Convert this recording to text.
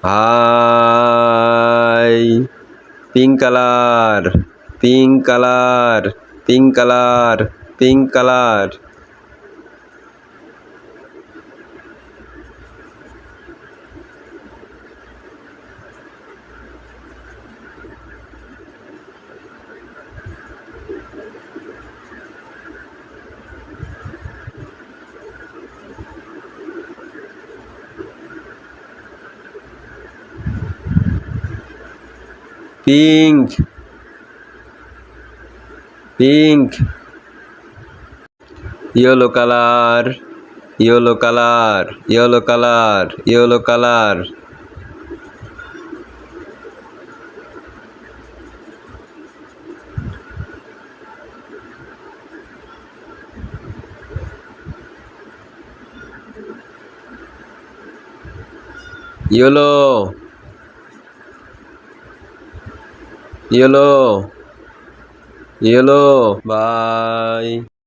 High. Pink colour, pink colour, pink colour, pink colour. Pink, pink. Yellow colour, yellow colour, yellow colour, yellow colour. Yellow, yellow, yellow. By.